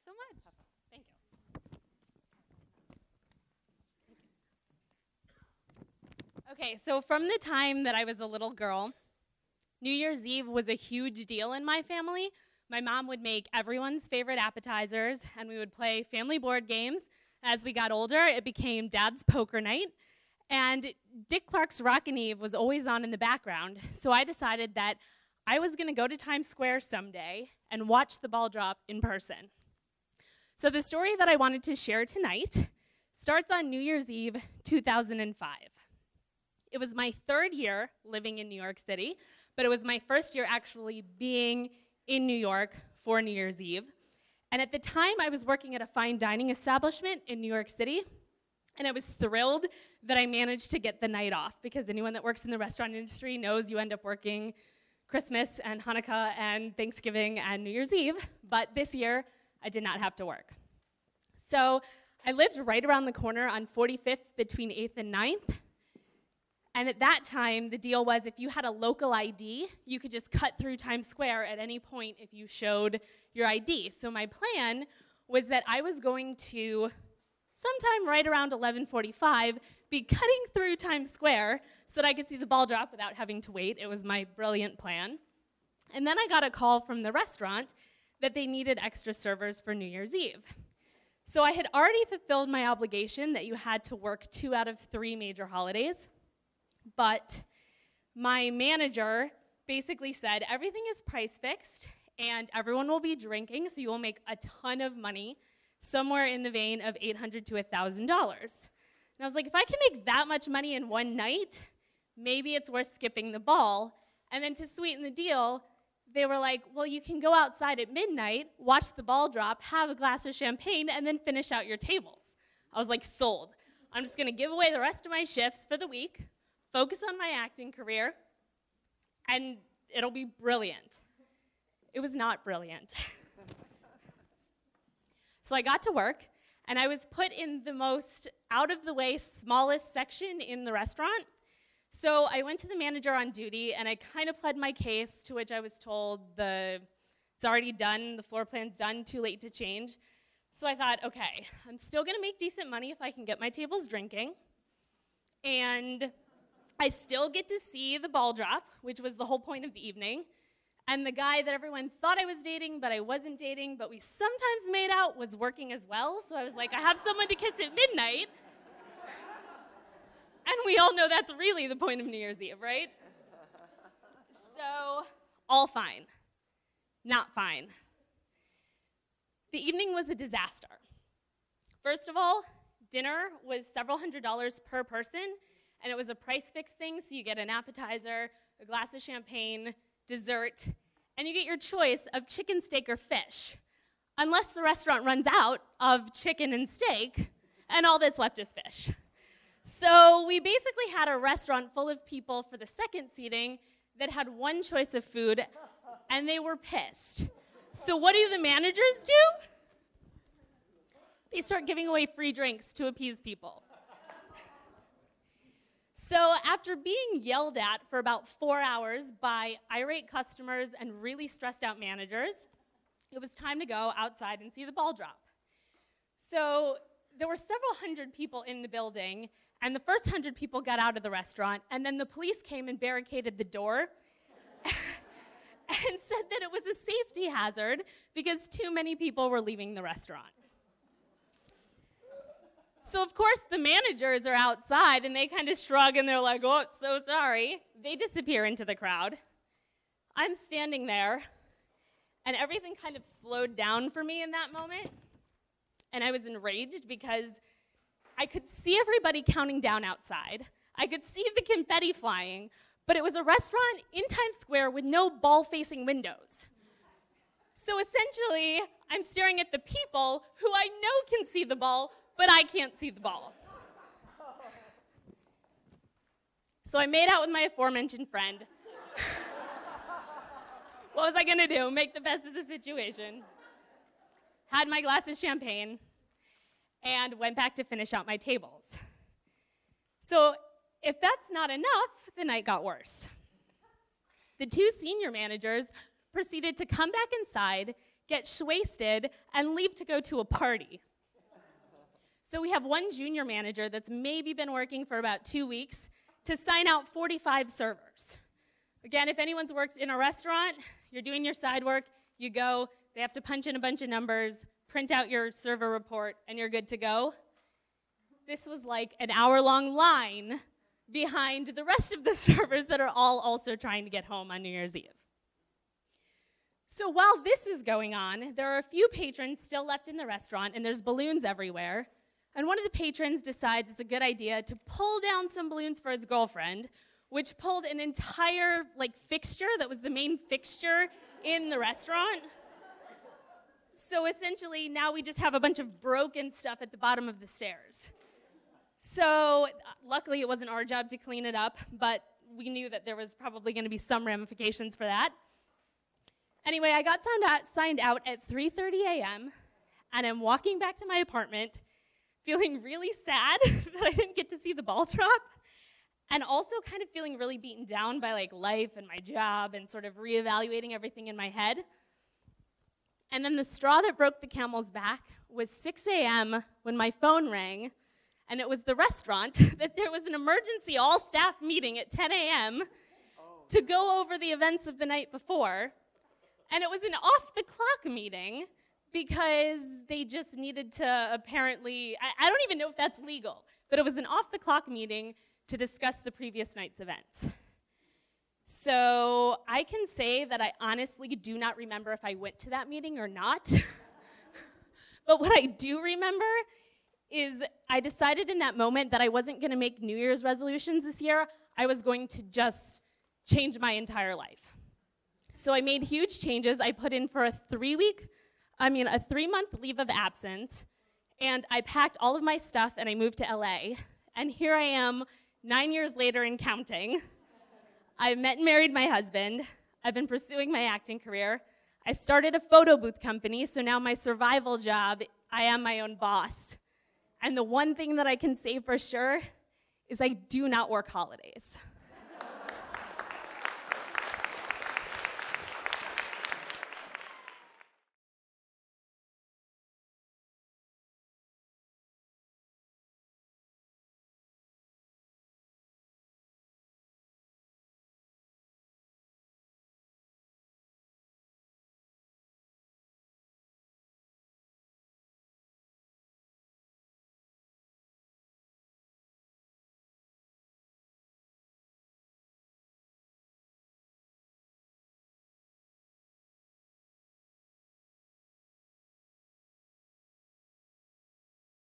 so much. Thank you. Okay, so from the time that I was a little girl, New Year's Eve was a huge deal in my family. My mom would make everyone's favorite appetizers, and we would play family board games. As we got older, it became Dad's poker night, and Dick Clark's Rockin' Eve was always on in the background, so I decided that I was going to go to Times Square someday and watch the ball drop in person. So the story that I wanted to share tonight starts on New Year's Eve 2005. It was my third year living in New York City, but it was my first year actually being in New York for New Year's Eve. And at the time, I was working at a fine dining establishment in New York City, and I was thrilled that I managed to get the night off, because anyone that works in the restaurant industry knows you end up working Christmas and Hanukkah and Thanksgiving and New Year's Eve, but this year, I did not have to work. So I lived right around the corner on 45th between 8th and 9th, and at that time, the deal was if you had a local ID, you could just cut through Times Square at any point if you showed your ID. So my plan was that I was going to, sometime right around 11:45, be cutting through Times Square so that I could see the ball drop without having to wait. It was my brilliant plan. And then I got a call from the restaurant that they needed extra servers for New Year's Eve. So I had already fulfilled my obligation that you had to work 2 out of 3 major holidays. But my manager basically said, everything is price fixed, and everyone will be drinking, so you will make a ton of money, somewhere in the vein of $800 to $1,000. And I was like, if I can make that much money in one night, maybe it's worth skipping the ball. And then to sweeten the deal, they were like, well, you can go outside at midnight, watch the ball drop, have a glass of champagne, and then finish out your tables. I was like, sold. I'm just going to give away the rest of my shifts for the week, focus on my acting career, and it'll be brilliant. It was not brilliant. So I got to work, and I was put in the most out-of-the-way, smallest section in the restaurant. So I went to the manager on duty, and I kind of pled my case, to which I was told it's already done, the floor plan's done, too late to change. So I thought, okay, I'm still going to make decent money if I can get my tables drinking, and I still get to see the ball drop, which was the whole point of the evening. And the guy that everyone thought I was dating, but I wasn't dating, but we sometimes made out, was working as well. So I was like, I have someone to kiss at midnight. And we all know that's really the point of New Year's Eve, right? So, all fine. Not fine. The evening was a disaster. First of all, dinner was several $100s per person, and it was a price fixed thing, so you get an appetizer, a glass of champagne, dessert, and you get your choice of chicken, steak, or fish, unless the restaurant runs out of chicken and steak, and all that's left is fish. So we basically had a restaurant full of people for the second seating that had one choice of food, and they were pissed. So what do the managers do? They start giving away free drinks to appease people. So after being yelled at for about 4 hours by irate customers and really stressed out managers, it was time to go outside and see the ball drop. So there were several hundred people in the building, and the first 100 people got out of the restaurant, and then the police came and barricaded the door and said that it was a safety hazard because too many people were leaving the restaurant. So of course the managers are outside and they kind of shrug and they're like, oh, so sorry. They disappear into the crowd. I'm standing there and everything kind of slowed down for me in that moment. And I was enraged because I could see everybody counting down outside. I could see the confetti flying, but it was a restaurant in Times Square with no ball-facing windows. So essentially, I'm staring at the people who I know can see the ball, but I can't see the ball. So I made out with my aforementioned friend. What was I gonna do? Make the best of the situation. Had my glass of champagne, and went back to finish out my tables. So if that's not enough, the night got worse. The 2 senior managers proceeded to come back inside, get wasted, and leave to go to a party. So we have one junior manager that's maybe been working for about 2 weeks to sign out 45 servers. Again, if anyone's worked in a restaurant, you're doing your side work, you go, they have to punch in a bunch of numbers, print out your server report, and you're good to go. This was like an hour-long line behind the rest of the servers that are all also trying to get home on New Year's Eve. So while this is going on, there are a few patrons still left in the restaurant, and there's balloons everywhere. And one of the patrons decides it's a good idea to pull down some balloons for his girlfriend, which pulled an entire fixture that was the main fixture in the restaurant. So essentially, now we just have a bunch of broken stuff at the bottom of the stairs. So luckily, it wasn't our job to clean it up, but we knew that there was probably going to be some ramifications for that. Anyway, I got signed out at 3:30 a.m., and I'm walking back to my apartment feeling really sad that I didn't get to see the ball drop, and also kind of feeling really beaten down by life and my job and sort of reevaluating everything in my head. And then the straw that broke the camel's back was 6 a.m. when my phone rang, and it was the restaurant that there was an emergency all-staff meeting at 10 a.m. to go over the events of the night before. And it was an off-the-clock meeting because they just needed to apparently, I don't even know if that's legal, but it was an off-the-clock meeting to discuss the previous night's events. So I can say that I honestly do not remember if I went to that meeting or not. But what I do remember is I decided in that moment that I wasn't going to make New Year's resolutions this year. I was going to just change my entire life. So I made huge changes. I put in for a 3-month leave of absence, and I packed all of my stuff and I moved to LA. And here I am 9 years later and counting. I met and married my husband. I've been pursuing my acting career. I started a photo booth company, so now my survival job, I am my own boss. And the one thing that I can say for sure is I do not work holidays.